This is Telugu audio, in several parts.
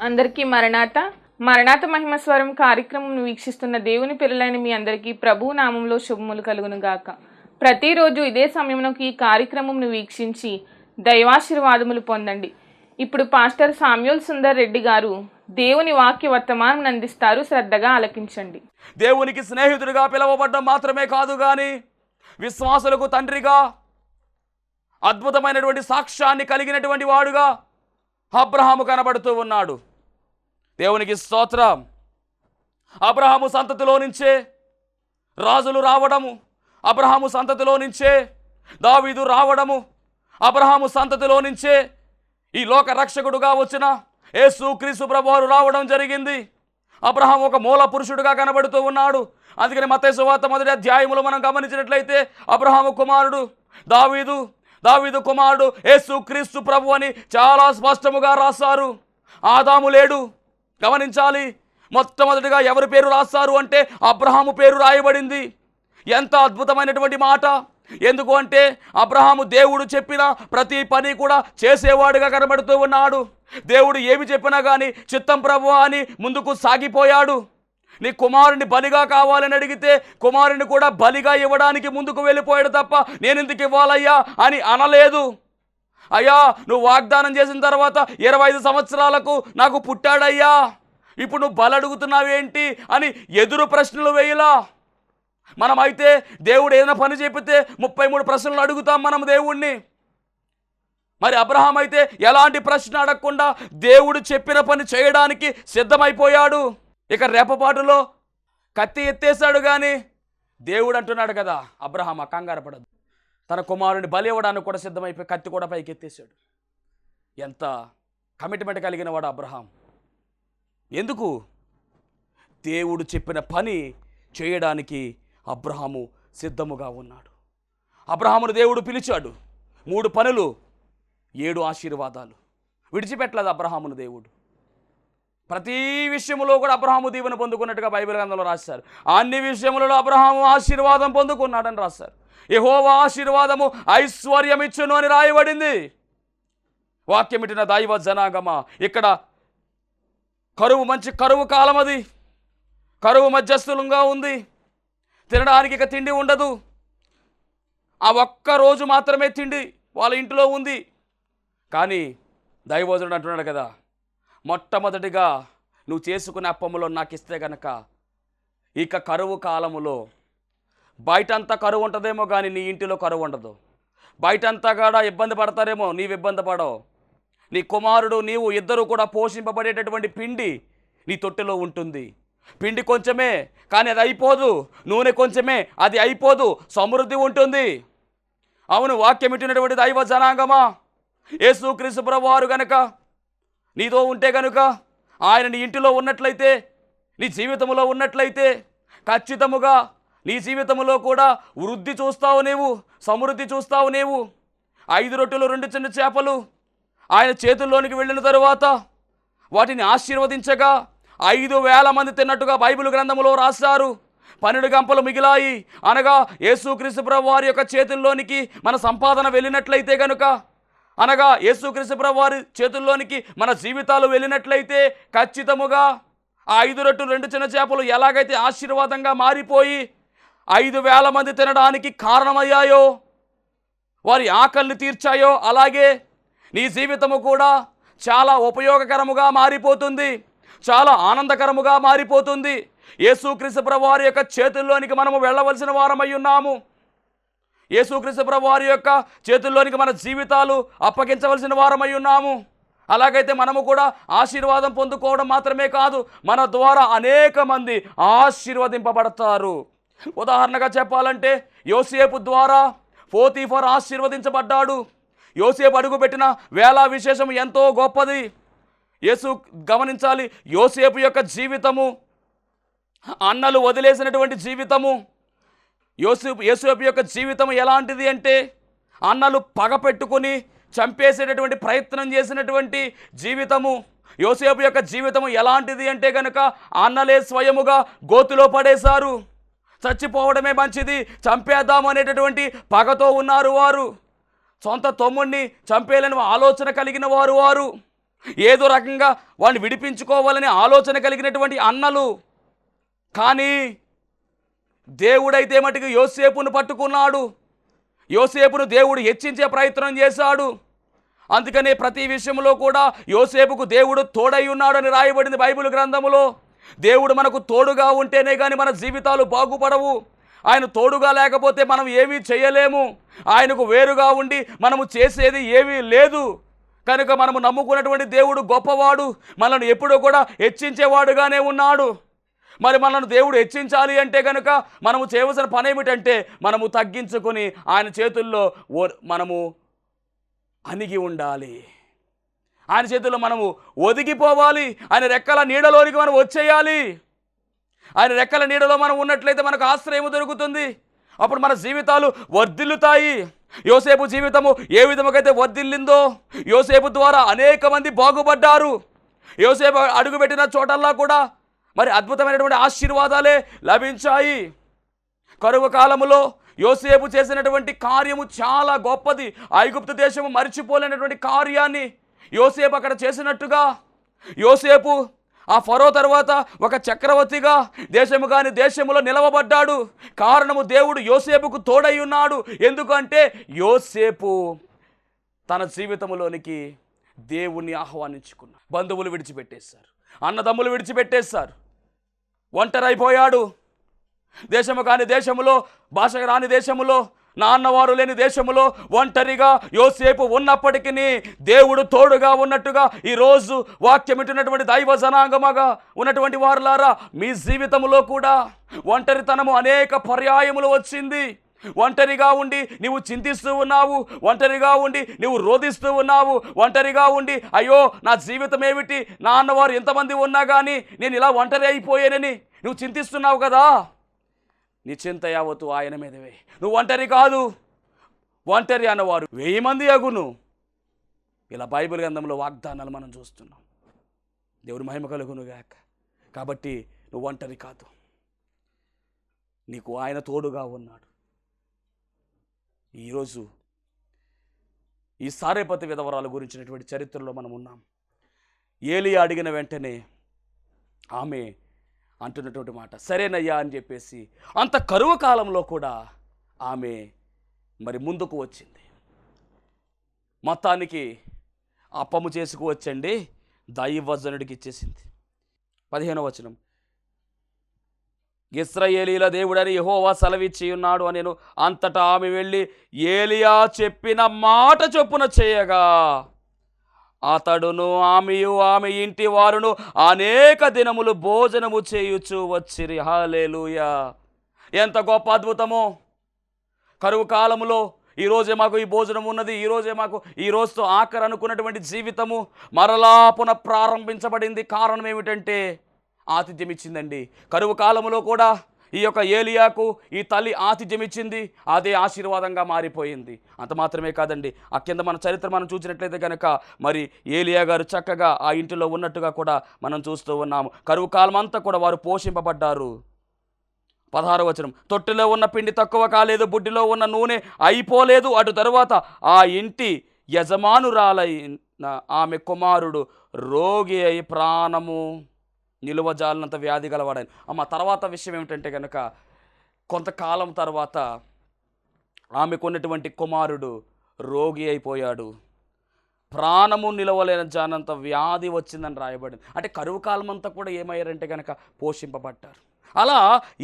అందరికీ మరణాత మహిమ స్వరం కార్యక్రమం వీక్షిస్తున్న దేవుని పిల్లలైన మీ అందరికీ ప్రభు నామంలో శుభములు కలుగును గాక. ప్రతిరోజు ఇదే సమయంలో ఈ కార్యక్రమంను వీక్షించి దైవాశీర్వాదములు పొందండి. ఇప్పుడు పాస్టర్ సామ్యూల్ సుందర్ రెడ్డి గారు దేవుని వాక్య వర్తమానం అందిస్తారు. శ్రద్ధగా ఆలకించండి. దేవునికి స్నేహితుడిగా పిలువబడ్డం మాత్రమే కాదు కానీ విశ్వాసులకు తండ్రిగా అద్భుతమైనటువంటి సాక్ష్యాన్ని కలిగినటువంటి వాడుగా అబ్రహాము కనబడుతూ ఉన్నాడు. దేవునికి స్తోత్రం. అబ్రహాము సంతతిలో నుంచే రాజులు రావడము, అబ్రహాము సంతతిలో నుంచే దావీదు రావడము, అబ్రహాము సంతతిలో నుంచే ఈ లోక రక్షకుడుగా వచ్చిన యేసుక్రీస్తు ప్రభువారు రావడం జరిగింది. అబ్రహాము ఒక మూల పురుషుడుగా కనబడుతూ ఉన్నాడు. అందుకని మత్తయి సువార్త 1వ అధ్యాయములో మనం గమనించినట్లయితే అబ్రహాము కుమారుడు దావీదు కుమారుడు యేసుక్రీస్తు ప్రభు అని చాలా స్పష్టముగా రాశారు. ఆదాము లేడు. గమనించాలి, మొట్టమొదటిగా ఎవరి పేరు రాస్తారు అంటే అబ్రహాము పేరు రాయబడింది. ఎంత అద్భుతమైనటువంటి మాట! ఎందుకు అంటే అబ్రహాము దేవుడు చెప్పిన ప్రతి పని కూడా చేసేవాడుగా కనబడుతూ ఉన్నాడు. దేవుడు ఏమి చెప్పినా కానీ చిత్తం ప్రభువా అని ముందుకు సాగిపోయాడు. నీ కుమారుని బలిగా కావాలని అడిగితే కుమారుని కూడా బలిగా ఇవ్వడానికి ముందుకు వెళ్ళిపోయాడు తప్ప నేను ఎందుకు ఇవ్వాలయ్యా అని అనలేదు. అయ్యా, నువ్వు వాగ్దానం చేసిన తర్వాత 25 సంవత్సరాలకు నాకు పుట్టాడయ్యా, ఇప్పుడు నువ్వు బలి అడుగుతున్నావేంటి అని ఎదురు ప్రశ్నలు వేయలా. మనమైతే దేవుడు ఏదైనా పని చెప్పితే 33 ప్రశ్నలు అడుగుతాం మనం దేవుణ్ణి. మరి అబ్రహాం అయితే ఎలాంటి ప్రశ్న అడగకుండా దేవుడు చెప్పిన పని చేయడానికి సిద్ధమైపోయాడు. ఇక రెప్పపాటులో కత్తి ఎత్తేసాడు. కానీ దేవుడు అంటున్నాడు కదా, అబ్రహాం కంగారు పడదు, తన కుమారుని బలి ఇవ్వడానికి కూడా సిద్ధమైపోయి కత్తి కూడా పైకి ఎత్తేసాడు. ఎంత కమిట్మెంట్ కలిగిన వాడు అబ్రహాం! ఎందుకు? దేవుడు చెప్పిన పని చేయడానికి అబ్రహాము సిద్ధముగా ఉన్నాడు. అబ్రహామును దేవుడు పిలిచాడు. 3 పనులు, 7 ఆశీర్వాదాలు. విడిచిపెట్టలేదు అబ్రహామును దేవుడు. ప్రతి విషయంలో కూడా అబ్రహాము దీవెన పొందుకున్నట్టుగా బైబిల్ గ్రంథంలో రాశారు. అన్ని విషయములలో అబ్రహాము ఆశీర్వాదం పొందుకున్నాడని రాశారు. యెహోవా ఆశీర్వాదము ఐశ్వర్యం ఇచ్చును అని రాయబడింది. వాక్యం ఇట్టిన దైవ జనాగమ. ఇక్కడ మంచి కరువు కాలం, అది కరువు మధ్యస్థులంగా ఉంది. తినడానికి ఇక తిండి ఉండదు. ఆ ఒక్క రోజు మాత్రమే తిండి వాళ్ళ ఇంట్లో ఉంది. కానీ దైవజనుడు అంటున్నాడు కదా, మొట్టమొదటిగా నువ్వు చేసుకునే అప్పములో నాకు ఇస్తే గనక ఇక కరువు కాలములో బయటంతా కరువు ఉంటుందేమో కానీ నీ ఇంటిలో కరువు ఉండదు. బయటంతా కూడా ఇబ్బంది పడతారేమో, నీవు ఇబ్బంది పడవు. నీ కుమారుడు నీవు ఇద్దరు కూడా పోషింపబడేటటువంటి పిండి నీ తొట్టెలో ఉంటుంది. పిండి కొంచెమే కానీ అది అయిపోదు, నూనె కొంచెమే అది అయిపోదు, సమృద్ధి ఉంటుంది. అవును, వాక్యం ఇట్టినటువంటి దైవ జనాంగమా, యేసుక్రీస్తు ప్రభువారు గనక నీతో ఉంటే గనుక, ఆయన నీ ఇంటిలో ఉన్నట్లయితే, నీ జీవితంలో ఉన్నట్లయితే ఖచ్చితముగా నీ జీవితంలో కూడా వృద్ధి చూస్తావు నీవు, సమృద్ధి చూస్తావు నీవు. 5 రొట్టెలు 2 చిన్న చేపలు ఆయన చేతుల్లోనికి వెళ్ళిన తరువాత వాటిని ఆశీర్వదించగా 5,000 మంది తిన్నట్టుగా బైబిల్ గ్రంథములో రాశారు. 12 గంపలు మిగిలాయి. అనగా యేసుక్రీస్తు ప్రభువు వారి యొక్క చేతుల్లోనికి మన సంపాదన వెళ్ళినట్లయితే కనుక, అనగా యేసుక్రీస్తు ప్రభువు వారి చేతుల్లోనికి మన జీవితాలు వెళ్ళినట్లయితే ఖచ్చితముగా ఆ 5 రొట్టెలు 2 చిన్న చేపలు ఎలాగైతే ఆశీర్వాదంగా మారిపోయి 5,000 మంది తినడానికి కారణమయ్యాయో, వారి ఆకలిని తీర్చాయో, అలాగే నీ జీవితము కూడా చాలా ఉపయోగకరముగా మారిపోతుంది, చాలా ఆనందకరముగా మారిపోతుంది. యేసుక్రీస్తు ప్రభువు వారి యొక్క చేతుల్లోనికి మనము వెళ్ళవలసిన వారమై ఉన్నాము. యేసుక్రీస్తు ప్రభువు వారి యొక్క చేతుల్లోనికి మన జీవితాలు అప్పగించవలసిన వారమై ఉన్నాము. అలాగైతే మనము కూడా ఆశీర్వాదం పొందుకోవడం మాత్రమే కాదు, మన ద్వారా అనేక మంది ఆశీర్వదింపబడతారు. ఉదాహరణగా చెప్పాలంటే యోసేపు ద్వారా పోతీఫర్ ఆశీర్వదించబడ్డాడు. యోసేపు అడుగుపెట్టిన వేళ విశేషం ఎంతో గొప్పది. గమనించాలి, యోసేపు యొక్క జీవితము, అన్నలు వదిలేసినటువంటి జీవితము. యోసేపు యొక్క జీవితం ఎలాంటిది అంటే, అన్నలు పగ పెట్టుకుని చంపేసేటటువంటి ప్రయత్నం చేసినటువంటి జీవితము. యోసేపు యొక్క జీవితము ఎలాంటిది అంటే కనుక, అన్నలే స్వయముగా గోతిలో పడేశారు. చచ్చిపోవడమే మంచిది, చంపేద్దాం అనేటటువంటి పగతో ఉన్నారు వారు. సొంత తమ్ముడిని చంపేయాలని ఆలోచన కలిగిన వారు. ఏదో రకంగా వాడిని విడిపించుకోవాలని ఆలోచన కలిగినటువంటి అన్నలు. కానీ దేవుడైతే మటుకు యోసేపును పట్టుకున్నాడు. యోసేపును దేవుడు హెచ్చించే ప్రయత్నం చేశాడు. అందుకనే ప్రతి విషయంలో కూడా యోసేపుకు దేవుడు తోడై ఉన్నాడని రాయబడింది బైబిల్ గ్రంథములో. దేవుడు మనకు తోడుగా ఉంటేనే కానీ మన జీవితాలు బాగుపడవు. ఆయన తోడుగా లేకపోతే మనం ఏమీ చేయలేము. ఆయనకు వేరుగా ఉండి మనము చేసేది ఏమీ లేదు. కనుక మనము నమ్ముకున్నటువంటి దేవుడు గొప్పవాడు, మనల్ని ఎప్పుడూ కూడా హెచ్చించేవాడుగానే ఉన్నాడు. మరి మనల్ని దేవుడు హెచ్చించాలి అంటే కనుక మనము చేయవలసిన పని ఏమిటంటే మనము తగ్గించుకొని ఆయన చేతుల్లో మనము అణిగి ఉండాలి. ఆయన చేతుల్లో మనము ఒదిగిపోవాలి. ఆయన రెక్కల నీడలోనికి మనం వచ్చేయాలి. ఆయన రెక్కల నీడలో మనం ఉన్నట్లయితే మనకు ఆశ్రయం దొరుకుతుంది. అప్పుడు మన జీవితాలు వర్ధిల్లుతాయి. యోసేపు జీవితము ఏ విధముకైతే వర్ధిల్లిందో, యోసేపు ద్వారా అనేక మంది బాగుపడ్డారు. యోసేపు అడుగుపెట్టిన చోటల్లా కూడా మరి అద్భుతమైనటువంటి ఆశీర్వాదాలే లభించాయి. కరువు కాలములో యోసేపు చేసినటువంటి కార్యము చాలా గొప్పది. ఐగుప్తు దేశము మరిచిపోలేనటువంటి కార్యాన్ని యోసేపు అక్కడ చేసినట్టుగా యోసేపు ఆ ఫరో తర్వాత ఒక చక్రవర్తిగా దేశము కాని దేశములో నిలవబడ్డాడు. కారణము దేవుడు యోసేపుకు తోడై ఉన్నాడు. ఎందుకంటే యోసేపు తన జీవితంలోనికి దేవుణ్ణి ఆహ్వానించుకున్నాడు. బంధువులు విడిచిపెట్టేశారు, అన్నదమ్ములు విడిచిపెట్టేశారు, ఒంటరైపోయాడు. దేశము కాని దేశములో, భాష రాని దేశములో, నాన్నవారు లేని దేశములో ఒంటరిగా యోసేపు ఉన్నప్పటికీ దేవుడు తోడుగా ఉన్నట్టుగా ఈరోజు వాక్యం వింటున్నటువంటి దైవ జనాంగముగా ఉన్నటువంటి వారులారా, మీ జీవితంలో కూడా ఒంటరితనము అనేక పర్యాయములు వచ్చింది. ఒంటరిగా ఉండి నీవు చింతిస్తూ ఉన్నావు, ఒంటరిగా ఉండి నీవు రోధిస్తూ ఉన్నావు, ఒంటరిగా ఉండి అయ్యో నా జీవితం ఏమిటి, నా అన్నవారు ఎంతమంది ఉన్నా కానీ నేను ఇలా ఒంటరి అయిపోయానని నువ్వు చింతిస్తున్నావు కదా. నీ చింత యావత్తు ఆయన మీదవే. నువ్వు ఒంటరి కాదు, ఒంటరి అన్నవారు 1000 మంది అగును. ఇలా బైబిల్ గ్రంథంలో వాగ్దానాలు మనం చూస్తున్నాం. దేవుని మహిమ కలుగును గాక. కాబట్టి నువ్వు ఒంటరి కాదు, నీకు ఆయన తోడుగా ఉన్నాడు. ఈరోజు ఈ సారేపతి విధవరాల గురించినటువంటి చరిత్రలో మనం ఉన్నాం. ఏలియా అడిగిన వెంటనే ఆమె అంటున్నటువంటి మాట సరేనయ్యా అని చెప్పేసి అంత కరువు కాలంలో కూడా ఆమె మరి ముందుకు వచ్చింది. మొత్తానికి అప్పము చేసుకువచ్చండి దైవజనుడికి ఇచ్చేసింది. 15వ వచనం, ఇశ్రాయేలీల దేవుడని యెహోవా సెలవిచ్చి ఉన్నాడు అనెను. అంతటా ఆమె వెళ్ళి ఏలియా చెప్పిన మాట చొప్పున చేయగా అతడును ఆమెయు ఆమె ఇంటి వారును అనేక దినములు భోజనము చేయుచు వచ్చిరి. హల్లెలూయా! ఎంత గొప్ప అద్భుతమో. కరువు కాలములో ఈరోజే మాకు ఈ భోజనం ఉన్నది, ఈరోజే మాకు ఈ రోజుతో ఆఖరు అనుకున్నటువంటి జీవితము మరలా పునః ప్రారంభించబడింది. కారణం ఏమిటంటే ఆతిథ్యం ఇచ్చిందండి. కరువు కాలంలో కూడా ఈ యొక్క ఏలియాకు ఈ తల్లి ఆతిథ్యం ఇచ్చింది, అదే ఆశీర్వాదంగా మారిపోయింది. అంత మాత్రమే కాదండి, ఆ కింద మన చరిత్ర మనం చూసినట్లయితే కనుక మరి ఏలియా గారు చక్కగా ఆ ఇంటిలో ఉన్నట్టుగా కూడా మనం చూస్తూ ఉన్నాము. కరువు కాలం అంతా కూడా వారు పోషింపబడ్డారు. 16వ వచనం, తొట్టిలో ఉన్న పిండి తక్కువ కాలేదు, బుడ్డిలో ఉన్న నూనె అయిపోలేదు. అటు తరువాత ఆ ఇంటి యజమానురాలైన ఆమె కుమారుడు రోగి అయి ప్రాణము నిలువజాలినంత వ్యాధి గలవాడని. అమ్మ తర్వాత విషయం ఏమిటంటే కనుక కొంతకాలం తర్వాత ఆమెకున్నటువంటి కుమారుడు రోగి అయిపోయాడు, ప్రాణము నిలవలేని జానంత వ్యాధి వచ్చిందని రాయబడింది. అంటే కరువు కాలం అంతా కూడా ఏమయ్యారంటే కనుక పోషింపబడ్డారు. అలా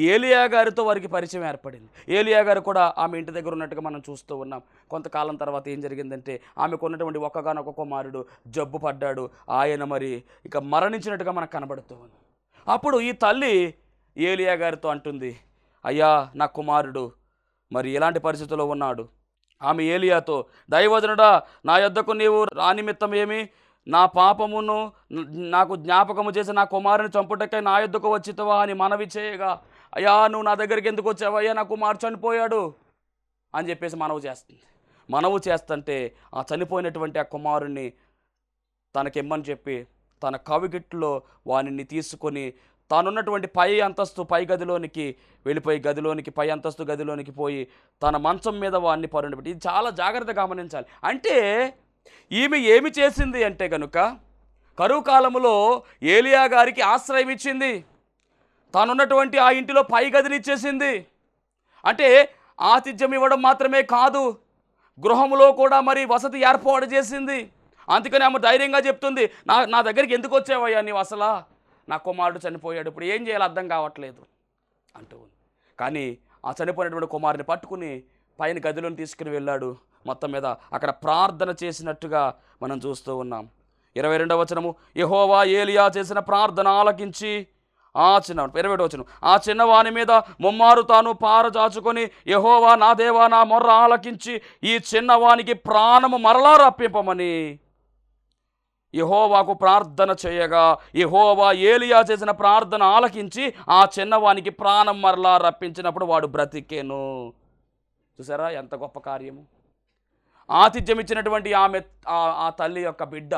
ఏలియా గారితో వారికి పరిచయం ఏర్పడింది. ఏలియా గారు కూడా ఆమె ఇంటి దగ్గర ఉన్నట్టుగా మనం చూస్తూ ఉన్నాం. కొంతకాలం తర్వాత ఏం జరిగిందంటే ఆమెకు ఉన్నటువంటి ఒక్కగానొక్క కుమారుడు జబ్బు పడ్డాడు. ఆయన మరి ఇక మరణించినట్టుగా మనకు కనబడుతూ ఉంది. అప్పుడు ఈ తల్లి ఏలియా గారితో అంటుంది, అయ్యా నా కుమారుడు మరి ఎలాంటి పరిస్థితుల్లో ఉన్నాడు. ఆమె ఏలియాతో, దైవజనుడా నా యొద్దకు నీవు రానిమిత్తం ఏమి, నా పాపమును నాకు జ్ఞాపకము చేసి నా కుమారుని చంపుటకై నా యొద్దకు వచ్చితవా అని మనవి చేయగా, అయ్యా నువ్వు నా దగ్గరికి ఎందుకు వచ్చావు, అయ్యా నా కుమారుడు చనిపోయాడు అని చెప్పేసి మనవు చేస్తుంటే ఆ చనిపోయినటువంటి ఆ కుమారుణ్ణి తనకిమ్మని చెప్పి తన కవిగిట్లో వానిని తీసుకొని తానున్నటువంటి పై గదిలోనికి వెళ్ళిపోయి పై అంతస్తు గదిలోనికి పోయి తన మంచం మీద వాడిని పరుండబెట్టి. ఇది చాలా జాగ్రత్తగా గమనించాలి. అంటే ఈమె ఏమి చేసింది అంటే కనుక కరువు కాలములో ఏలియా గారికి ఆశ్రయం ఇచ్చింది. తానున్నటువంటి ఆ ఇంటిలో పై గదిని ఇచ్చేసింది. అంటే ఆతిథ్యం ఇవ్వడం మాత్రమే కాదు, గృహములో కూడా మరి వసతి ఏర్పాటు చేసింది. అందుకని ఆమె ధైర్యంగా చెప్తుంది, నా దగ్గరికి ఎందుకు వచ్చావయ్యా నీవు, అసలా నా కుమారుడు చనిపోయాడు, ఇప్పుడు ఏం చేయాలో అర్థం కావట్లేదు అంటూ ఉంది. కానీ ఆ చనిపోయినటువంటి కుమారుని పట్టుకుని పైన గదిలోని తీసుకుని వెళ్ళాడు. మొత్తం మీద అక్కడ ప్రార్థన చేసినట్టుగా మనం చూస్తూ ఉన్నాం. 22వ వచనము, యెహోవా ఏలియా చేసిన ప్రార్థన ఆలకించి 27వ వచనం, ఆ చిన్నవాని మీద ముమ్మారు తాను పారచాచుకొని, యెహోవా నా దేవా నా మొర్ర ఆలకించి ఈ చిన్నవానికి ప్రాణము మరలా రప్పింపమని యెహోవాకు ప్రార్థన చేయగా, యెహోవా ఏలియా చేసిన ప్రార్థన ఆలకించి ఆ చిన్నవానికి ప్రాణం మరలా రప్పించినప్పుడు వాడు బ్రతికేను. చూసారా ఎంత గొప్ప కార్యము. ఆతిథ్యం ఇచ్చినటువంటి ఆ తల్లి యొక్క బిడ్డ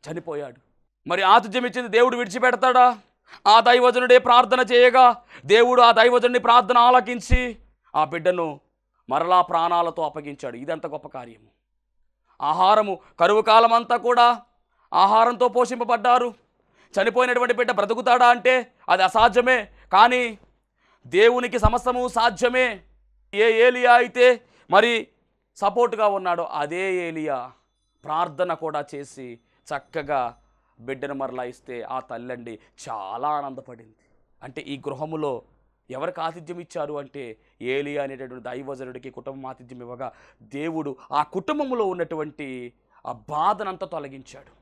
చనిపోయాడు. మరి ఆతిథ్యం ఇచ్చింది దేవుడు విడిచిపెడతాడా? ఆ దైవజనుడే ప్రార్థన చేయగా దేవుడు ఆ దైవజనుడి ప్రార్థన ఆలకించి ఆ బిడ్డను మరలా ప్రాణాలతో అప్పగించాడు. ఇదంత గొప్ప కార్యము. ఆహారము, కరువు కాలం అంతా కూడా ఆహారంతో పోషింపబడ్డారు. చనిపోయినటువంటి బిడ్డ బ్రతుకుతాడా అంటే అది అసాధ్యమే. కానీ దేవునికి సమస్తము సాధ్యమే. ఏ ఏలియా అయితే మరి సపోర్ట్గా ఉన్నాడో అదే ఏలియా ప్రార్థన కూడా చేసి చక్కగా బిడ్డను మరలా ఇస్తే ఆ తల్లండి చాలా ఆనందపడింది. అంటే ఈ గృహములో ఎవరికి ఆతిథ్యం ఇచ్చారు అంటే ఏలియా అనేటటువంటి దైవజనుడికి కుటుంబం ఆతిథ్యం ఇవ్వగా దేవుడు ఆ కుటుంబంలో ఉన్నటువంటి ఆ బాధనంతా తొలగించాడు.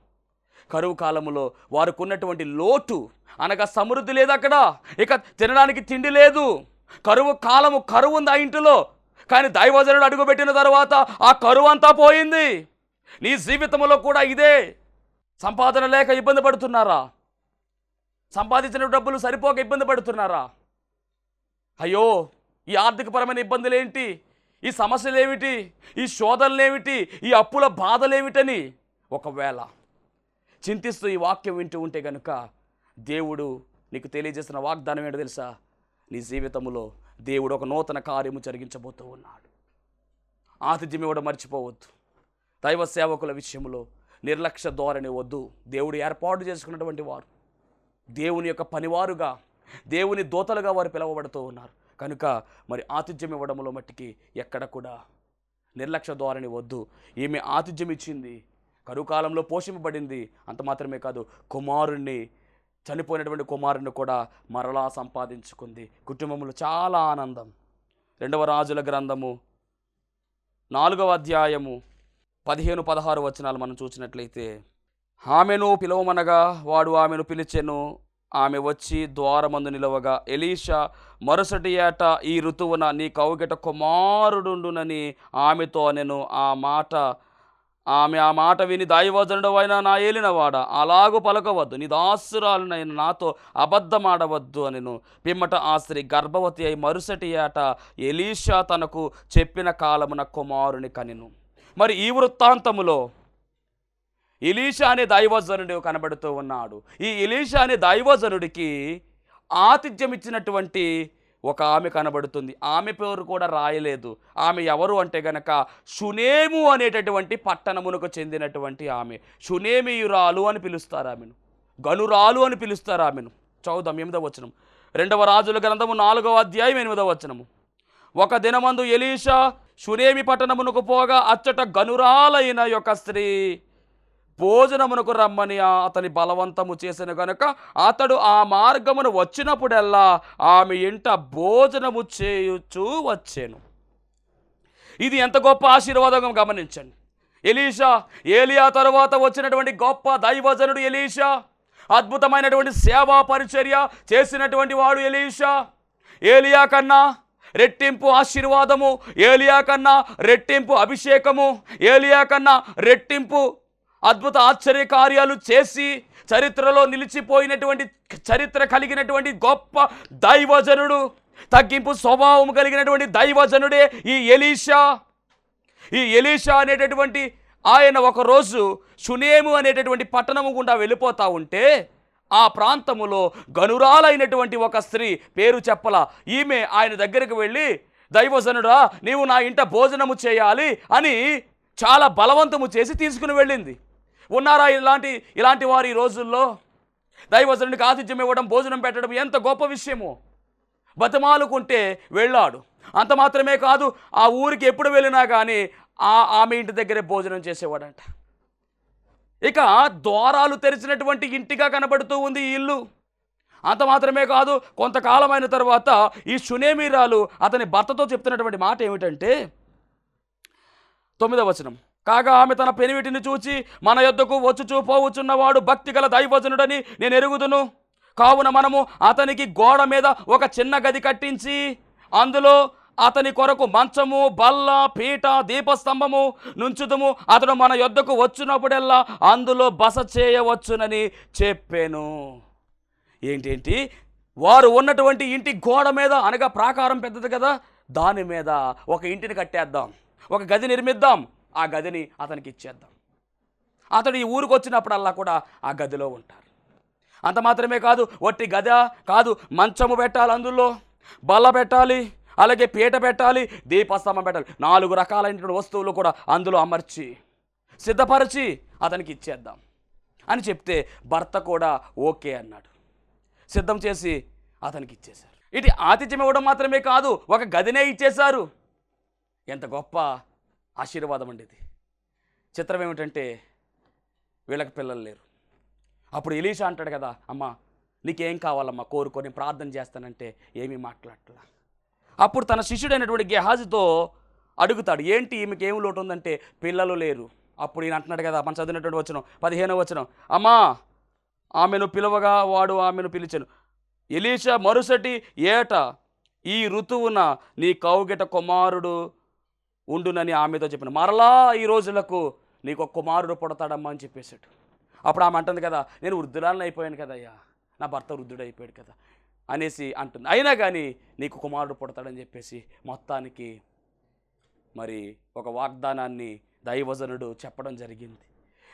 కరువు కాలంలో వారికి ఉన్నటువంటి లోటు అనగా సమృద్ధి లేదు, అక్కడ ఇక తినడానికి తిండి లేదు. కరువు ఉంది ఆ ఇంటిలో. కానీ దైవజనుడు అడుగుపెట్టిన తర్వాత ఆ కరువు అంతా పోయింది. నీ జీవితంలో కూడా ఇదే. సంపాదన లేక ఇబ్బంది పడుతున్నారా? సంపాదించిన డబ్బులు సరిపోక ఇబ్బంది పడుతున్నారా? అయ్యో, ఈ ఆర్థికపరమైన ఇబ్బందులు ఏంటి, ఈ సమస్యలు ఏమిటి, ఈ శోధనలు ఏమిటి, ఈ అప్పుల బాధలు ఏమిటని ఒకవేళ చింతిస్తూ ఈ వాక్యం వింటూ ఉంటే కనుక దేవుడు నీకు తెలియజేసిన వాగ్దానం ఏంటో తెలుసా? నీ జీవితంలో దేవుడు ఒక నూతన కార్యము జరిగించబోతూ ఉన్నాడు. ఆతిథ్యం ఇవ్వడం మర్చిపోవద్దు. దైవ సేవకుల విషయంలో నిర్లక్ష్య ధోరణి వద్దు. దేవుడు ఏర్పాటు చేసుకున్నటువంటి వారు దేవుని యొక్క పనివారుగా, దేవుని దూతలుగా వారు పిలువబడుతూ ఉన్నారు. కనుక మరి ఆతిథ్యం ఇవ్వడంలో మట్టికి ఎక్కడ కూడా నిర్లక్ష్య ధోరణి వద్దు. ఈమె ఆతిథ్యం ఇచ్చింది, కరువు కాలంలో పోషింపబడింది. అంత మాత్రమే కాదు, చనిపోయినటువంటి కుమారుని కూడా మరలా సంపాదించుకుంది. కుటుంబంలో చాలా ఆనందం. 2వ రాజుల గ్రంథము 4వ అధ్యాయము 15-16 వచనాలు మనం చూసినట్లయితే, ఆమెను పిలవమనగా వాడు ఆమెను పిలిచెను. ఆమె వచ్చి ద్వారమందు నిలవగా ఎలీషా మరుసటి ఏట ఈ ఋతువున నీ కౌగిట కుమారుడుండునని ఆమెతో నేను. ఆమె ఆ మాట విని, దైవజనుడు అయినా నా ఏలినవాడ, అలాగూ పలకవద్దు, నీ దాసురాలనైన నాతో అబద్ధమాడవద్దు అనెను. పిమ్మట ఆ స్త్రీ గర్భవతి అయి మరుసటి ఏట ఎలీషా తనకు చెప్పిన కాలమున కుమారుని కనెను. మరి ఈ వృత్తాంతములో ఎలీషా అనే దైవజనుడు కనబడుతూ ఉన్నాడు. ఈ ఎలీషా అనే దైవజనుడికి ఆతిథ్యం ఇచ్చినటువంటి ఒక ఆమె కనబడుతుంది. ఆమె పేరు కూడా రాయలేదు. ఆమె ఎవరు అంటే గనక షునేము అనేటటువంటి పట్టణమునకు చెందినటువంటి ఆమె. షునేమియురాలు అని పిలుస్తారు ఆమెను, గనురాలు అని పిలుస్తారు ఆమెను. చదువుదాం 8వ వచనం, 2వ రాజుల గ్రంథము 4వ అధ్యాయం 8వ వచనము. ఒక దినమందు ఎలీషా షునేమి పట్టణమునకు పోగా అచ్చట గనురాలైన యొక్క స్త్రీ భోజనమునకు రమ్మని అతని బలవంతము చేసిన గనుక అతడు ఆ మార్గమును వచ్చినప్పుడల్లా ఆమె ఇంట భోజనము చేయుచూ వచ్చాను. ఇది ఎంత గొప్ప ఆశీర్వాదం గమనించండి. ఏలియా తరువాత వచ్చినటువంటి గొప్ప దైవజనుడు ఎలీషా. అద్భుతమైనటువంటి సేవా పరిచర్య చేసినటువంటి వాడు ఎలీషా. ఏలియా కన్నా రెట్టింపు ఆశీర్వాదము, ఏలియా కన్నా రెట్టింపు అభిషేకము, ఏలియా కన్నా రెట్టింపు అద్భుత ఆశ్చర్య కార్యాలు చేసి చరిత్రలో నిలిచిపోయినటువంటి, చరిత్ర కలిగినటువంటి గొప్ప దైవజనుడు, తగ్గింపు స్వభావం కలిగినటువంటి దైవజనుడే ఈ ఎలీషా. ఈ ఎలీషా అనేటటువంటి ఆయన ఒకరోజు షునేము అనేటటువంటి పట్టణము గుండా వెళ్ళిపోతూ ఉంటే ఆ ప్రాంతములో గనురాలైనటువంటి ఒక స్త్రీ, పేరు చెప్పల, ఈమె ఆయన దగ్గరికి వెళ్ళి, దైవజనుడా నీవు నా ఇంట భోజనము చేయాలి అని చాలా బలవంతము చేసి తీసుకుని వెళ్ళింది. ఉన్నారా ఇలాంటి వారు ఈ రోజుల్లో? దైవజనుడికి ఆతిథ్యం ఇవ్వడం, భోజనం పెట్టడం ఎంత గొప్ప విషయమో. బతిమాలుకుంటే వెళ్ళాడు. అంత మాత్రమే కాదు, ఆ ఊరికి ఎప్పుడు వెళ్ళినా కానీ ఆమె ఇంటి దగ్గరే భోజనం చేసేవాడంట. ఇక ద్వారాలు తెరిచినటువంటి ఇంటిగా కనబడుతూ ఉంది ఈ ఇల్లు. అంత మాత్రమే కాదు, కొంతకాలమైన తర్వాత ఈ షునేమీరాలు అతని భర్తతో చెప్తున్నటువంటి మాట ఏమిటంటే 9వ వచనం, కాగా ఆమె తన పెనివిటిని చూచి, మన యొద్దకు వచ్చుచూ పోవుచున్నవాడు భక్తిగల దైవజనుడని నేను ఎరుగుదును. కావున మనము అతనికి గోడ మీద ఒక చిన్న గది కట్టించి అందులో అతని కొరకు మంచము, బల్ల, పీట, దీపస్తంభము నుంచుదుము. అతడు మన యొద్దకు వచ్చినప్పుడల్లా అందులో బస చేయవచ్చునని చెప్పాను. ఏంటేంటి? వారు ఉన్నటువంటి ఇంటి గోడ మీద, అనగా ప్రాకారం పెద్దది కదా, దాని మీద ఒక ఇంటిని కట్టేద్దాం, ఒక గది నిర్మిద్దాం, ఆ గదిని అతనికి ఇచ్చేద్దాం. అతడు ఈ ఊరికి వచ్చినప్పుడల్లా కూడా ఆ గదిలో ఉంటారు. అంత మాత్రమే కాదు, ఒట్టి గద కాదు, మంచము పెట్టాలి, అందులో బల్ల పెట్టాలి, అలాగే పీట పెట్టాలి, దీపస్తంభం పెట్టాలి, 4 రకాలైనటువంటి వస్తువులు కూడా అందులో అమర్చి సిద్ధపరిచి అతనికి ఇచ్చేద్దాం అని చెప్తే భర్త కూడా ఓకే అన్నాడు. సిద్ధం చేసి అతనికి ఇచ్చేశారు. ఇటు ఆతిథ్యం ఇవ్వడం మాత్రమే కాదు, ఒక గదినే ఇచ్చేశారు. ఎంత గొప్ప ఆశీర్వాదం అండి ఇది. చిత్రం ఏమిటంటే వీళ్ళకి పిల్లలు లేరు. అప్పుడు ఎలీషా అంటాడు కదా, అమ్మా నీకేం కావాలమ్మా కోరుకొని ప్రార్థన చేస్తానంటే ఏమీ మాట్లాడట్లా. అప్పుడు తన శిష్యుడైనటువంటి గెహాజీతో అడుగుతాడు, ఏంటి ఈమెకి ఏమి లోటు ఉందంటే పిల్లలు లేరు. అప్పుడు ఈయన అంటున్నాడు కదా, మనం చదివినటువంటి వచనం 15వ వచనం, అమ్మా ఆమెను పిలవగా వాడు ఆమెను పిలిచెను. ఎలీషా మరుసటి ఏట ఈ ఋతువున నీ కౌగిట కుమారుడు ఉండునని ఆమెతో చెప్పిన. మరలా ఈ రోజులకు నీకు ఒక కుమారుడు పుడతాడమ్మా అని చెప్పేశాడు. అప్పుడు ఆమె అంటుంది కదా, నేను వృద్ధురాలను అయిపోయాను కదయ్యా, నా భర్త వృద్ధుడు అయిపోయాడు కదా అనేసి అంటుంది. అయినా కానీ నీకు కుమారుడు పుడతాడని చెప్పేసి మొత్తానికి మరి ఒక వాగ్దానాన్ని దైవజనుడు చెప్పడం జరిగింది.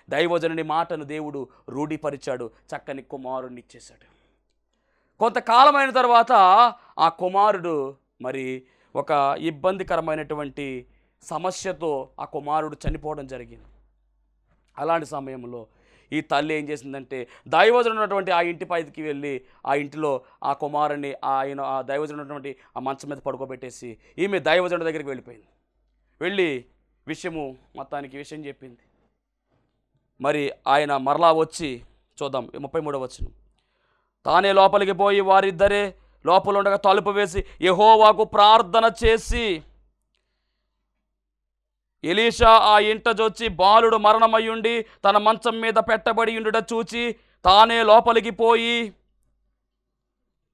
దైవజనుని మాటను దేవుడు రూఢిపరిచాడు, చక్కని కుమారుడిని ఇచ్చేశాడు. కొంతకాలమైన తర్వాత ఆ కుమారుడు మరి ఒక ఇబ్బందికరమైనటువంటి సమస్యతో ఆ కుమారుడు చనిపోవడం జరిగింది. అలాంటి సమయంలో ఈ తల్లి ఏం చేసిందంటే దైవజనుడు ఉన్నటువంటి ఆ ఇంటి పైకి వెళ్ళి ఆ ఇంటిలో ఆ కుమారుని ఆ దైవజనుడు ఉన్నటువంటి ఆ మంచం మీద పడుకోబెట్టేసి ఈమె దైవజనుడి దగ్గరికి వెళ్ళిపోయింది. వెళ్ళి మొత్తానికి విషయం చెప్పింది. మరి ఆయన మరలా వచ్చి చూద్దాం 33వ వచనం, తానే లోపలికి పోయి వారిద్దరే లోపల ఉండగా తలుపు వేసి యెహోవాకు ప్రార్థన చేసి, ఎలీషా ఆ ఇంట జొచ్చి బాలుడు మరణమయ్యుండి తన మంచం మీద పెట్టబడి ఉండుట చూచి తానే లోపలికి పోయి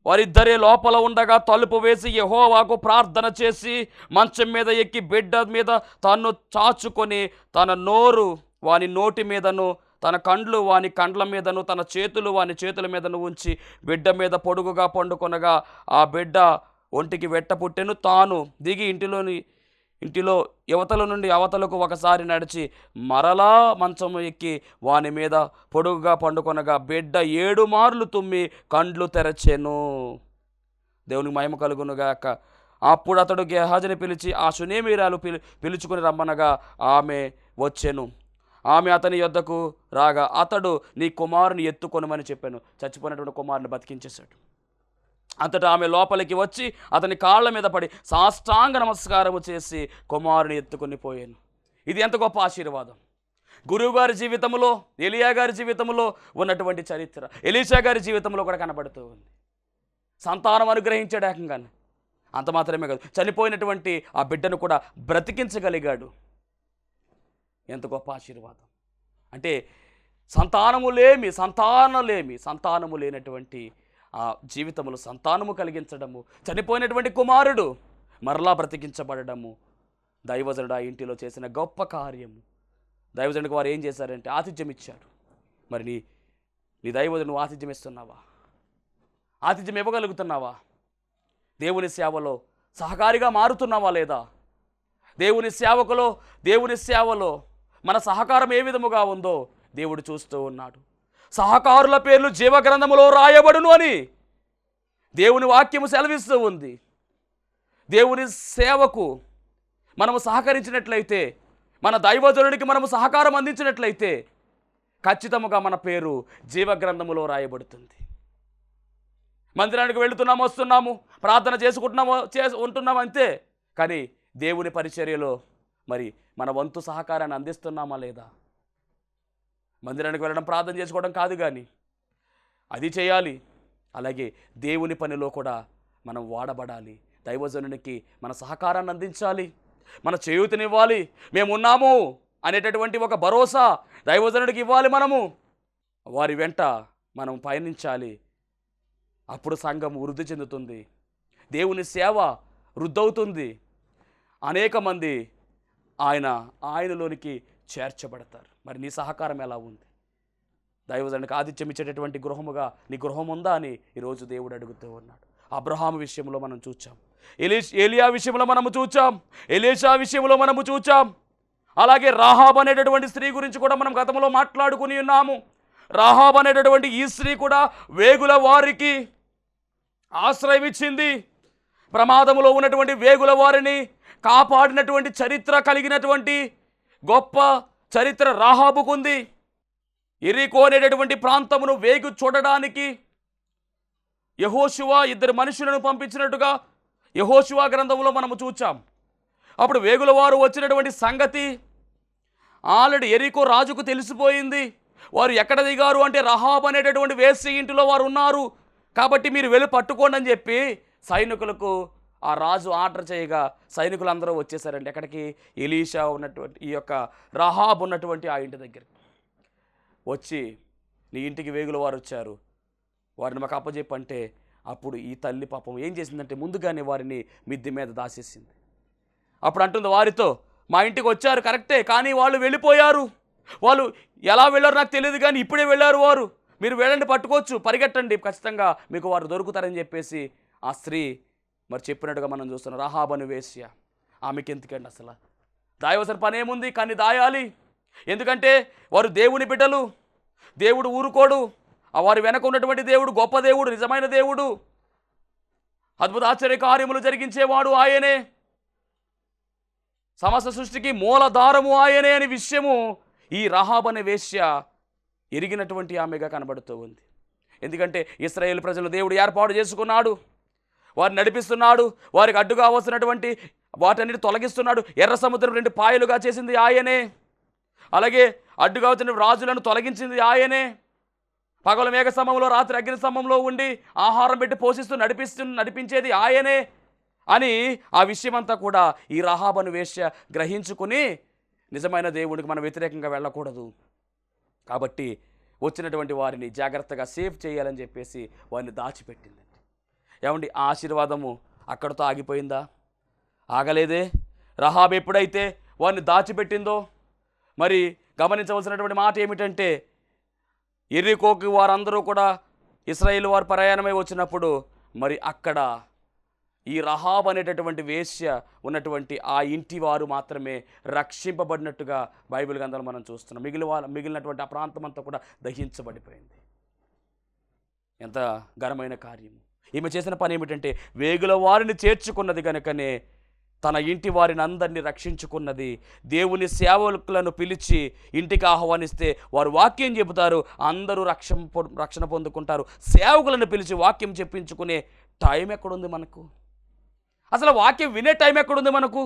వారిద్దరే లోపల ఉండగా తలుపు వేసి యెహోవాకు ప్రార్థన చేసి మంచం మీద ఎక్కి బిడ్డ మీద తన్ను చాచుకొని తన నోరు వాని నోటి మీదను, తన కండ్లు వాని కండ్ల మీదను, తన చేతులు వాని చేతుల మీదను ఉంచి బిడ్డ మీద పొడుగుగా పండుకొనగా ఆ బిడ్డ ఒంటికి వెట్ట పుట్టెను. తాను దిగి ఇంటిలో యువతల నుండి అవతలకు ఒకసారి నడిచి మరలా మంచము ఎక్కి వాని మీద పొడుగుగా పండుకొనగా బిడ్డ 7 మార్లు తుమ్మి కండ్లు తెరచెను. దేవునికి మహిమ కలుగునుగాక. అప్పుడు అతడు గెహాజీని పిలిచి ఆ షునేమీరాలు పిలుచుకుని రమ్మనగా ఆమె వచ్చెను. ఆమె అతని యొద్దకు రాగా అతడు నీ కుమారుని ఎత్తుకొనమని చెప్పాను. చచ్చిపోయినటువంటి కుమారుని బతికించేశాడు. అంతటా ఆమె లోపలికి వచ్చి అతని కాళ్ళ మీద పడి సాష్టాంగ నమస్కారము చేసి కుమారుని ఎత్తుకొని పోయాను. ఇది ఎంత గొప్ప ఆశీర్వాదం! గురువు గారి జీవితంలో, ఎలియా గారి జీవితంలో ఉన్నటువంటి చరిత్ర ఎలీషా గారి జీవితంలో కూడా కనబడుతూ ఉంది. సంతానం అనుగ్రహించాడు ఏకంగానే. అంత మాత్రమే కాదు, చనిపోయినటువంటి ఆ బిడ్డను కూడా బ్రతికించగలిగాడు. ఎంత గొప్ప ఆశీర్వాదం! అంటే సంతానము లేనటువంటి ఆ జీవితంలో సంతానము కలిగించడము, చనిపోయినటువంటి కుమారుడు మరలా బ్రతికించబడము దైవజనుడు ఆ ఇంటిలో చేసిన గొప్ప కార్యము. దైవజనుడికి వారు ఏం చేశారంటే ఆతిథ్యం ఇచ్చారు. మరి నీ దైవజనుడు ఆతిథ్యం ఇస్తున్నావా? ఆతిథ్యం ఇవ్వగలుగుతున్నావా? దేవుని సేవలో సహకారిగా మారుతున్నావా లేదా? దేవుని సేవలో మన సహకారం ఏ విధముగా ఉందో దేవుడు చూస్తూ ఉన్నాడు. సహకారుల పేర్లు జీవగ్రంథములో రాయబడును అని దేవుని వాక్యము సెలవిస్తూ ఉంది. దేవుని సేవకు మనము సహకరించినట్లయితే, మన దైవజనుడికి మనము సహకారం అందించినట్లయితే ఖచ్చితముగా మన పేరు జీవగ్రంథములో రాయబడుతుంది. మందిరానికి వెళుతున్నాము, వస్తున్నాము, ప్రార్థన చేసుకుంటున్నాము, ఉంటున్నాము అంతే. కానీ దేవుని పరిచర్యలో మరి మన వంతు సహకారాన్ని అందిస్తున్నామా లేదా? మందిరానికి వెళ్ళడం ప్రార్థన చేసుకోవడం కాదు, కానీ అది చేయాలి. అలాగే దేవుని పనిలో కూడా మనం వాడబడాలి. దైవజనునికి మన సహకారాన్ని అందించాలి, మన చేయూతనివ్వాలి. మేమున్నాము అనేటటువంటి ఒక భరోసా దైవజనుడికి ఇవ్వాలి. మనము వారి వెంట మనం పయనించాలి. అప్పుడు సంఘం వృద్ధి చెందుతుంది, దేవుని సేవ వృద్ధవుతుంది, అనేక మంది ఆయనలోనికి చేర్చబడతారు. మరి నీ సహకారం ఎలా ఉంది? దైవజనునికి ఆతిథ్యం ఇచ్చేటటువంటి గృహముగా నీ గృహం ఉందా అని ఈరోజు దేవుడు అడుగుతూ ఉన్నాడు. అబ్రహాము విషయంలో మనం చూచాం, ఏలియా విషయంలో మనము చూచాం, ఎలీషా విషయంలో మనము చూచాం. అలాగే రాహాబ్ అనేటటువంటి స్త్రీ గురించి కూడా మనం గతంలో మాట్లాడుకుని ఉన్నాము. రాహాబ్ అనేటటువంటి ఈ స్త్రీ కూడా వేగుల వారికి ఆశ్రయం ఇచ్చింది. ప్రమాదములో ఉన్నటువంటి వేగుల వారిని కాపాడినటువంటి చరిత్ర కలిగినటువంటి గొప్ప చరిత్ర రాహాబుకుంది. యెరికో అనేటటువంటి ప్రాంతమును వేగు చూడడానికి యెహోషువ 2 మనుషులను పంపించినట్టుగా యెహోషువ గ్రంథంలో మనము చూచాం. అప్పుడు వేగుల వారు వచ్చినటువంటి సంగతి ఆల్రెడీ యెరికో రాజుకు తెలిసిపోయింది. వారు ఎక్కడ దిగారు అంటే రహాబ్ అనేటటువంటి వేశ్య ఇంటిలో వారు ఉన్నారు, కాబట్టి మీరు వెళ్ళి పట్టుకోండి అని చెప్పి సైనికులకు ఆ రాజు ఆర్డర్ చేయగా సైనికులందరూ వచ్చేసారండి. ఎక్కడికి? ఎలీషా ఉన్నటువంటి ఈ యొక్క రహాబ్ ఉన్నటువంటి ఆ ఇంటి దగ్గరికి వచ్చి, నీ ఇంటికి వేగుల వారు వచ్చారు, వారిని మాకు అప్పచెప్పంటే అప్పుడు ఈ తల్లి పాపం ఏం చేసిందంటే ముందుగానే వారిని మిద్దె మీద దాసేసింది. అప్పుడు అంటుంది వారితో, మా ఇంటికి వచ్చారు కరెక్టే, కానీ వాళ్ళు వెళ్ళిపోయారు. వాళ్ళు ఎలా వెళ్ళారు నాకు తెలియదు, కానీ ఇప్పుడే వెళ్ళారు వారు. మీరు వెళ్ళండి, పట్టుకోవచ్చు, పరిగెట్టండి, ఖచ్చితంగా మీకు వారు దొరుకుతారని చెప్పేసి ఆ స్త్రీ మరి చెప్పినట్టుగా మనం చూస్తున్నాం. రహాబ్ అను వేశ్య, ఆమెకి ఎందుకండి అసలు దాయవలసిన పని ఏముంది? కానీ దాయాలి. ఎందుకంటే వారు దేవుని బిడ్డలు, దేవుడు ఊరుకోడు. ఆ వారి వెనక ఉన్నటువంటి దేవుడు గొప్ప దేవుడు, నిజమైన దేవుడు, అద్భుత ఆశ్చర్య కార్యములు జరిగించేవాడు ఆయనే, సమస్త సృష్టికి మూలధారము ఆయనే అనే విషయము ఈ రహాబ్ అనే వేశ్య ఎరిగినటువంటి ఆమెగా కనబడుతూ ఉంది. ఎందుకంటే ఇశ్రాయేలు ప్రజలు దేవుడు ఏర్పాటు చేసుకున్నాడు, వారిని నడిపిస్తున్నాడు, వారికి అడ్డుగా వస్తున్నటువంటి వాటన్నిటి తొలగిస్తున్నాడు. ఎర్ర సముద్రం 2 పాయలుగా చేసింది ఆయనే. అలాగే అడ్డుగా వచ్చిన రాజులను తొలగించింది ఆయనే. పగలు మేఘ స్తంభంలో, రాత్రి అగ్ని స్తంభంలో ఉండి ఆహారం పెట్టి పోషిస్తూ నడిపించేది ఆయనే అని ఆ విషయమంతా కూడా ఈ రహాబ్ అను వేశ్య గ్రహించుకుని, నిజమైన దేవుడికి మనం వ్యతిరేకంగా వెళ్ళకూడదు కాబట్టి వచ్చినటువంటి వారిని జాగ్రత్తగా సేఫ్ చేయాలని చెప్పేసి వారిని దాచిపెట్టిందండి. ఏమండి, ఆ ఆశీర్వాదము అక్కడితో ఆగిపోయిందా? ఆగలేదే. రహాబ్ ఎప్పుడైతే వారిని దాచిపెట్టిందో, మరి గమనించవలసినటువంటి మాట ఏమిటంటే, యెరికోకి వారందరూ కూడా ఇశ్రాయేలు వారు ప్రయాణమై వచ్చినప్పుడు మరి అక్కడ ఈ రహాబ్ అనేటటువంటి వేశ్య ఉన్నటువంటి ఆ ఇంటి వారు మాత్రమే రక్షింపబడినట్టుగా బైబిల్ గ్రంథాలు మనం చూస్తున్నాం. మిగిలినటువంటి ఆ ప్రాంతం అంతా కూడా దహించబడిపోయింది. ఎంత ఘనమైన కార్యము! ఈమె చేసిన పని ఏమిటంటే వేగుల వారిని చేర్చుకున్నది కనుకనే తన ఇంటి వారిని అందరినీ రక్షించుకున్నది. దేవుని సేవకులను పిలిచి ఇంటికి ఆహ్వానిస్తే వారు వాక్యం చెబుతారు, అందరూ రక్షణ పొందుకుంటారు. సేవకులను పిలిచి వాక్యం చెప్పించుకునే టైం ఎక్కడుంది మనకు? అసలు వాక్యం వినే టైం ఎక్కడుంది మనకు?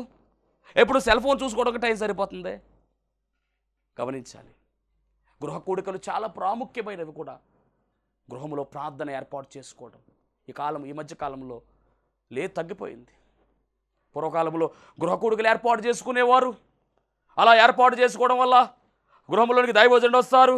ఎప్పుడు సెల్ ఫోన్ చూసుకోవడానికి టైం సరిపోతుంది? గమనించాలి. గృహ కూడికలు చాలా ప్రాముఖ్యమైనవి కూడా. గృహంలో ప్రార్థన ఏర్పాటు చేసుకోవడం ఈ మధ్య కాలంలో తగ్గిపోయింది. పూర్వకాలంలో గృహ కూడికలు ఏర్పాటు చేసుకునేవారు. అలా ఏర్పాటు చేసుకోవడం వల్ల గృహంలోనికి దైవజనుడు వస్తారు,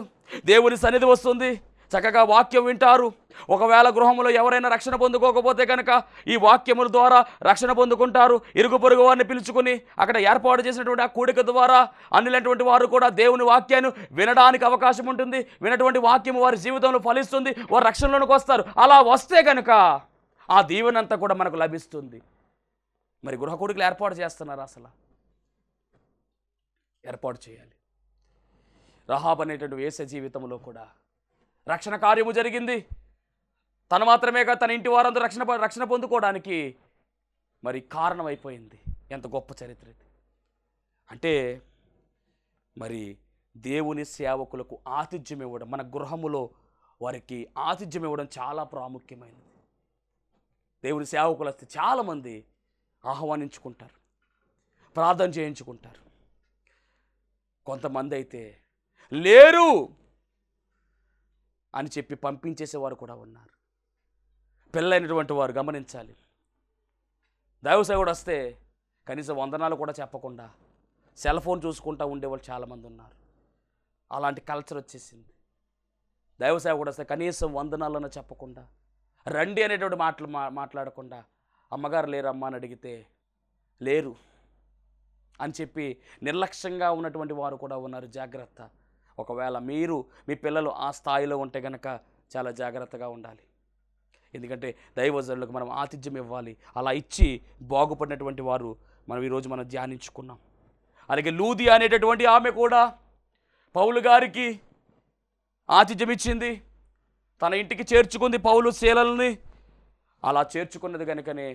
దేవుని సన్నిధి వస్తుంది, చక్కగా వాక్యం వింటారు. ఒకవేళ గృహంలో ఎవరైనా రక్షణ పొందుకోకపోతే కనుక ఈ వాక్యముల ద్వారా రక్షణ పొందుకుంటారు. ఇరుగు పొరుగు వారిని పిలుచుకుని అక్కడ ఏర్పాటు చేసినటువంటి ఆ కూడిక ద్వారా అన్నిలైనటువంటి వారు కూడా దేవుని వాక్యాన్ని వినడానికి అవకాశం ఉంటుంది. వినటువంటి వాక్యము వారి జీవితంలో ఫలిస్తుంది, వారు రక్షణలోనికి వస్తారు. అలా వస్తే కనుక ఆ దీవెనంతా కూడా మనకు లభిస్తుంది. మరి గృహ కూడికలు ఏర్పాటు చేస్తున్నారు, అసలు ఏర్పాటు చేయాలి. రహాబ్ అనేటువంటి వేశ్య జీవితంలో కూడా రక్షణ కార్యము జరిగింది. తను మాత్రమే కాదు, తన ఇంటి వారందరూ రక్షణ పొందుకోవడానికి మరి కారణమైపోయింది. ఎంత గొప్ప చరిత్ర ఇది! అంటే మరి దేవుని సేవకులకు ఆతిథ్యం ఇవ్వడం, మన గృహములో వారికి ఆతిథ్యం ఇవ్వడం చాలా ప్రాముఖ్యమైనది. దేవుని సేవకులు వస్తే చాలామంది ఆహ్వానించుకుంటారు, ప్రార్థన చేయించుకుంటారు. కొంతమంది అయితే లేరు అని చెప్పి పంపించేసేవారు కూడా ఉన్నారు. పెళ్ళైనటువంటి వారు గమనించాలి. దైవ సేవకుడు వస్తే కనీసం వందనాలు కూడా చెప్పకుండా సెల్ ఫోన్ చూసుకుంటూ ఉండేవాళ్ళు చాలామంది ఉన్నారు. అలాంటి కల్చర్ వచ్చేసింది. దైవ సేవకుడు వస్తే కనీసం వందనాలను చెప్పకుండా, రండి అనేటువంటి మాట్లాడకుండా, అమ్మగారు లేరమ్మా అని అడిగితే లేరు అని చెప్పి నిర్లక్ష్యంగా ఉన్నటువంటి వారు కూడా ఉన్నారు. జాగ్రత్త. ఒకవేళ మీరు మీ పిల్లలు ఆ స్థాయిలో ఉంటే కనుక చాలా జాగ్రత్తగా ఉండాలి. ఎందుకంటే దైవజనులకు మనం ఆతిథ్యం ఇవ్వాలి. అలా ఇచ్చి బాగుపడినటువంటి వారు ఈరోజు మనం ధ్యానించుకున్నాం. అలాగే లూదియా అనేటటువంటి ఆమె కూడా పౌలు గారికి ఆతిథ్యం ఇచ్చింది, తన ఇంటికి చేర్చుకుంది పౌలు శీలల్ని. అలా చేర్చుకున్నది కనుకనే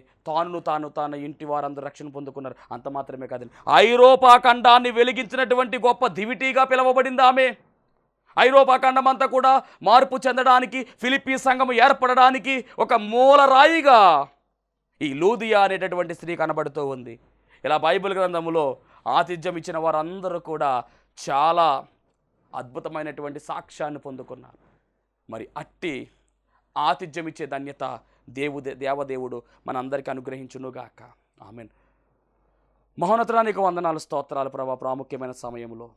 తన ఇంటి వారందరూ రక్షణ పొందుకున్నారు. అంత మాత్రమే కాదండి, ఐరోపా ఖండాన్ని వెలిగించినటువంటి గొప్ప దివిటీగా పిలువబడింది ఆమె. ఐరోపా ఖండం అంతా కూడా మార్పు చెందడానికి, ఫిలిప్పీ సంఘం ఏర్పడడానికి ఒక మూలరాయిగా ఈ లూదియా అనేటటువంటి స్త్రీ కనబడుతూ ఉంది. ఇలా బైబిల్ గ్రంథంలో ఆతిథ్యం ఇచ్చిన వారందరూ కూడా చాలా అద్భుతమైనటువంటి సాక్ష్యాన్ని పొందుకున్నారు. మరి అట్టి ఆతిథ్యం ఇచ్చే ధన్యత దేవదేవుడు మనందరికీ అనుగ్రహించునుగాక. ఆమేన్. మహోన్నతానికి వందనాలు, స్తోత్రాలు ప్రభా. ప్రాముఖ్యమైన సమయంలో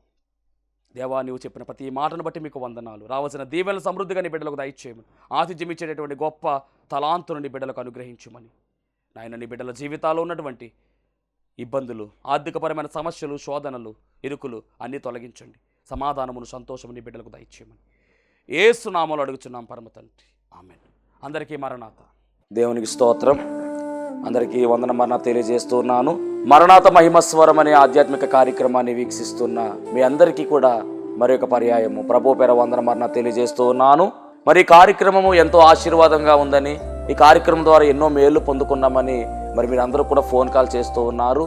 దేవా, నీవు చెప్పిన ప్రతి మాటను బట్టి మీకు వందనాలు. రావాల్సిన దీవెనలు సమృద్ధిగా నీ బిడ్డలకు దయచేయమని, ఆతిథ్యం ఇచ్చేటటువంటి గొప్ప తలాంతును నీ బిడ్డలకు అనుగ్రహించమని, నాయన నీ బిడ్డల జీవితాల్లో ఉన్నటువంటి ఇబ్బందులు, ఆర్థికపరమైన సమస్యలు, శోధనలు, ఇరుకులు అన్నీ తొలగించండి. సమాధానమును, సంతోషము నీ బిడ్డలకు దయచేయమని యేసు నామములో అడుగుచున్నాం పరమ తండ్రి. ఆమేన్. అందరికీ మరణాత. దేవునికి స్తోత్రం. అందరికీ వందన మరణాత తెలియజేస్తున్నాను. మరణాత మహిమస్వరం అనే ఆధ్యాత్మిక కార్యక్రమాన్ని వీక్షిస్తున్న మీ అందరికీ కూడా మరి ఒక పర్యాయము ప్రభు పేర వందన మరణాత తెలియజేస్తూ ఉన్నాను. మరి ఈ కార్యక్రమము ఎంతో ఆశీర్వాదంగా ఉందని, ఈ కార్యక్రమం ద్వారా ఎన్నో మేళ్లు పొందుకున్నామని మరి మీరందరూ కూడా ఫోన్ కాల్ చేస్తూ ఉన్నారు.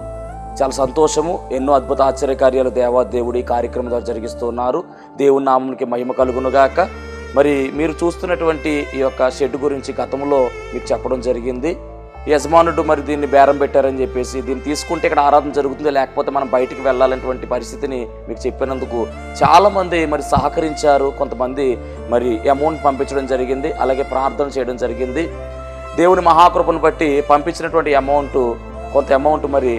చాలా సంతోషము. ఎన్నో అద్భుత ఆశ్చర్యకార్యాలు దేవాదేవుడు ఈ కార్యక్రమం ద్వారా జరిగిస్తున్నారు. దేవుని నామమునికి మహిమ కలుగునుగాక. మరి మీరు చూస్తున్నటువంటి ఈ యొక్క షెడ్ గురించి గతంలో మీకు చెప్పడం జరిగింది. యజమానుడు మరి దీన్ని బేరం పెట్టారని చెప్పేసి, దీన్ని తీసుకుంటే ఇక్కడ ఆరాధన జరుగుతుంది, లేకపోతే మనం బయటికి వెళ్ళాలనేటువంటి పరిస్థితిని మీకు చెప్పినందుకు చాలామంది మరి సహకరించారు. కొంతమంది మరి అమౌంట్ పంపించడం జరిగింది, అలాగే ప్రార్థన చేయడం జరిగింది. దేవుని మహాకృపను బట్టి పంపించినటువంటి కొంత అమౌంట్ మరి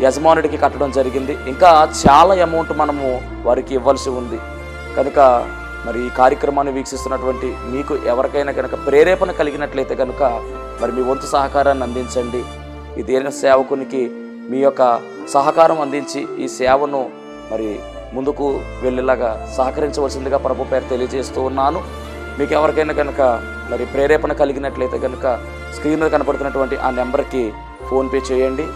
యజమానుడికి కట్టడం జరిగింది. ఇంకా చాలా అమౌంట్ మనము వారికి ఇవ్వాల్సి ఉంది. కనుక మరి ఈ కార్యక్రమాన్ని వీక్షిస్తున్నటువంటి మీకు ఎవరికైనా కనుక ప్రేరేపణ కలిగినట్లయితే కనుక మరి మీ వంతు సహకారాన్ని అందించండి. ఈ దేన సేవకునికి మీ యొక్క సహకారం అందించి ఈ సేవను మరి ముందుకు వెళ్ళేలాగా సహకరించవలసిందిగా ప్రభు పేరు తెలియజేస్తూ ఉన్నాను. మీకు ఎవరికైనా కనుక మరి ప్రేరేపణ కలిగినట్లయితే కనుక స్క్రీన్ మీద కనపడుతున్నటువంటి ఆ నెంబర్కి ఫోన్పే చేయండి,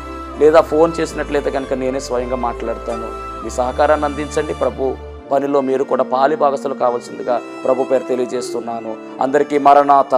లేదా ఫోన్ చేసినట్లయితే కనుక నేనే స్వయంగా మాట్లాడతాను. మీ సహకారాన్ని అందించండి. ప్రభు పనిలో మీరు కూడా పాలి భాగస్తులు కావాల్సిందిగా ప్రభు పేరు తెలియజేస్తున్నాను. అందరికీ మరణాత.